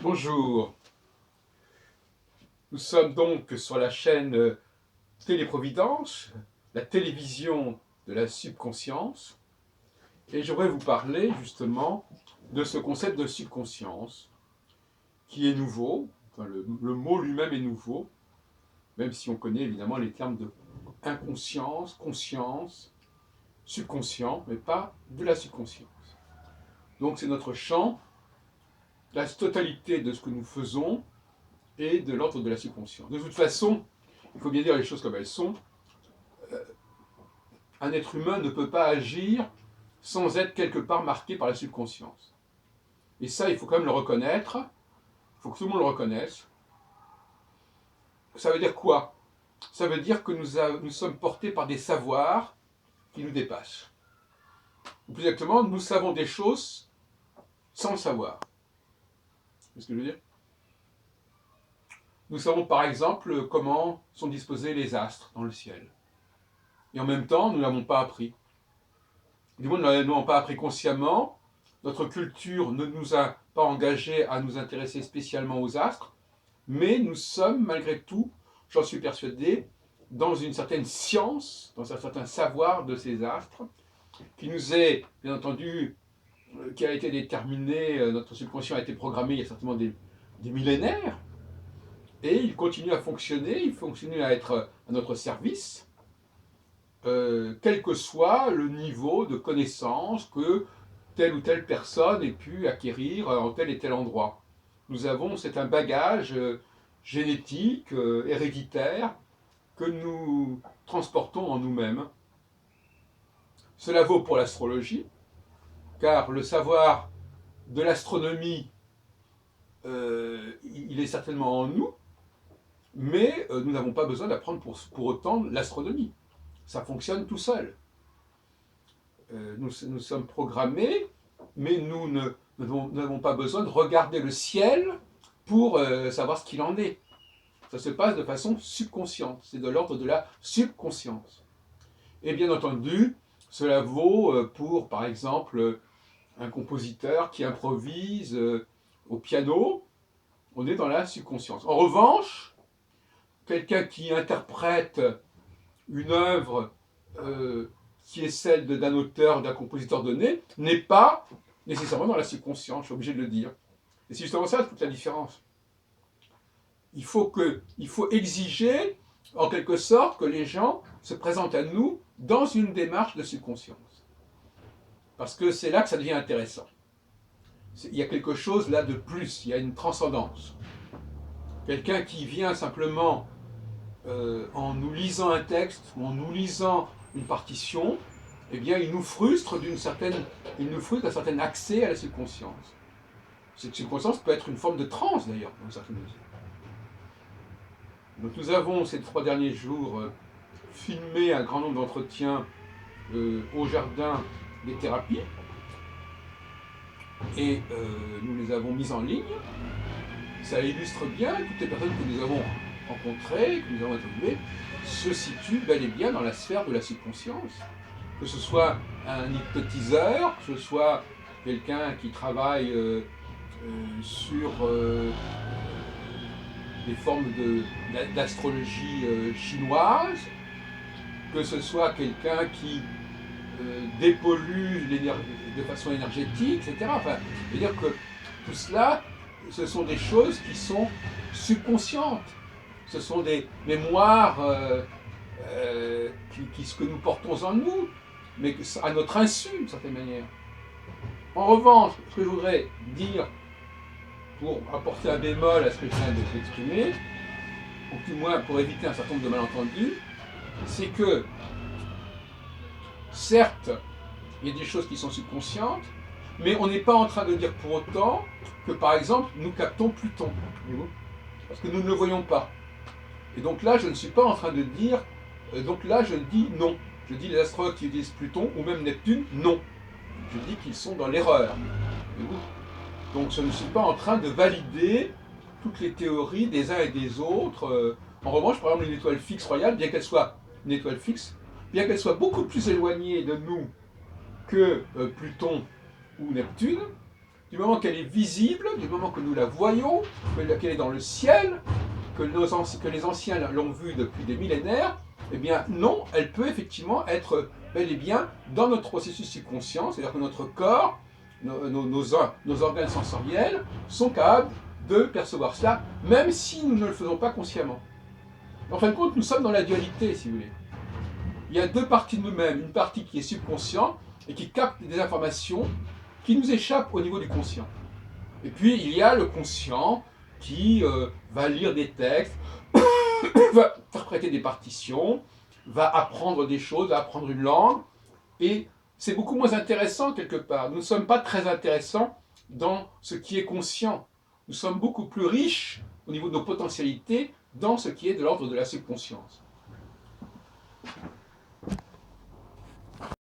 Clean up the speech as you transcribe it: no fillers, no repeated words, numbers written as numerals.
Bonjour, nous sommes donc sur la chaîne Téléprovidence, la télévision de la subconscience, et j'aimerais vous parler justement de ce concept de subconscience qui est nouveau, enfin, le mot lui-même est nouveau, même si on connaît évidemment les termes de inconscience, conscience, subconscient, mais pas de la subconscience. Donc c'est notre champ, la totalité de ce que nous faisons est de l'ordre de la subconscience. De toute façon, il faut bien dire les choses comme elles sont. Un être humain ne peut pas agir sans être quelque part marqué par la subconscience. Et ça, il faut quand même le reconnaître. Il faut que tout le monde le reconnaisse. Ça veut dire quoi? Ça veut dire que nous sommes portés par des savoirs qui nous dépassent. Ou plus exactement, nous savons des choses sans le savoir. C'est ce que je veux dire? Nous savons par exemple comment sont disposés les astres dans le ciel. Et en même temps, nous ne l'avons pas appris. Du moins, nous ne l'avons pas appris consciemment. Notre culture ne nous a pas engagés à nous intéresser spécialement aux astres, mais nous sommes malgré tout, j'en suis persuadé, dans une certaine science, dans un certain savoir de ces astres, qui nous est, bien entendu, qui a été déterminé, notre subconscient a été programmé il y a certainement des millénaires, et il continue à fonctionner, il continue à être à notre service, quel que soit le niveau de connaissance que telle ou telle personne ait pu acquérir en tel et tel endroit. Nous avons, c'est un bagage génétique, héréditaire, que nous transportons en nous-mêmes. Cela vaut pour l'astrologie, car le savoir de l'astronomie, il est certainement en nous, mais nous n'avons pas besoin d'apprendre pour autant l'astronomie. Ça fonctionne tout seul. Nous sommes programmés, mais nous n'avons pas besoin de regarder le ciel pour savoir ce qu'il en est. Ça se passe de façon subconsciente, c'est de l'ordre de la subconscience. Et bien entendu, cela vaut pour, par exemple, un compositeur qui improvise au piano, on est dans la subconscience. En revanche, quelqu'un qui interprète une œuvre qui est celle d'un auteur, d'un compositeur donné, n'est pas nécessairement dans la subconscience, je suis obligé de le dire. Et c'est justement ça toute la différence. Il faut exiger, en quelque sorte, que les gens se présentent à nous dans une démarche de subconscience. Parce que c'est là que ça devient intéressant. Il y a quelque chose là de plus, il y a une transcendance. Quelqu'un qui vient simplement en nous lisant un texte ou en nous lisant une partition, eh bien, il nous frustre d'un certain accès à la subconscience. Cette subconscience peut être une forme de transe d'ailleurs, dans une certaine mesure. Donc nous avons ces 3 derniers jours filmé un grand nombre d'entretiens au jardin des thérapies et nous les avons mis en ligne. Ça illustre bien toutes les personnes que nous avons rencontrées, que nous avons interviewées, se situent bel et bien dans la sphère de la subconscience. Que ce soit un hypnotiseur, que ce soit quelqu'un qui travaille sur des formes d'astrologie chinoise, que ce soit quelqu'un qui dépollue de façon énergétique, etc. Enfin, je veux dire que tout cela, ce sont des choses qui sont subconscientes. Ce sont des mémoires que nous portons en nous, mais à notre insu, d'une certaine manière. En revanche, ce que je voudrais dire, pour apporter un bémol à ce que je viens de t'exprimer, ou du moins pour éviter un certain nombre de malentendus, c'est que, certes, il y a des choses qui sont subconscientes, mais on n'est pas en train de dire pour autant que, par exemple, nous captons Pluton. Parce que nous ne le voyons pas. Et donc là, je ne suis pas en train de dire, donc là, je dis non. Je dis les astrologues qui utilisent Pluton ou même Neptune, non. Je dis qu'ils sont dans l'erreur. Donc je ne suis pas en train de valider toutes les théories des uns et des autres. En revanche, par exemple, une étoile fixe royale, bien qu'elle soit une étoile fixe, bien qu'elle soit beaucoup plus éloignée de nous que Pluton ou Neptune, du moment qu'elle est visible, du moment que nous la voyons, qu'elle est dans le ciel, que les anciens l'ont vue depuis des millénaires, eh bien non, elle peut effectivement être bel et bien dans notre processus subconscient, c'est-à-dire que notre corps, nos organes sensoriels sont capables de percevoir cela, même si nous ne le faisons pas consciemment. En fin de compte, nous sommes dans la dualité, si vous voulez. Il y a deux parties de nous-mêmes, une partie qui est subconsciente et qui capte des informations qui nous échappent au niveau du conscient. Et puis il y a le conscient qui va lire des textes, va interpréter des partitions, va apprendre des choses, va apprendre une langue, et c'est beaucoup moins intéressant quelque part. Nous ne sommes pas très intéressants dans ce qui est conscient. Nous sommes beaucoup plus riches au niveau de nos potentialités dans ce qui est de l'ordre de la subconscience.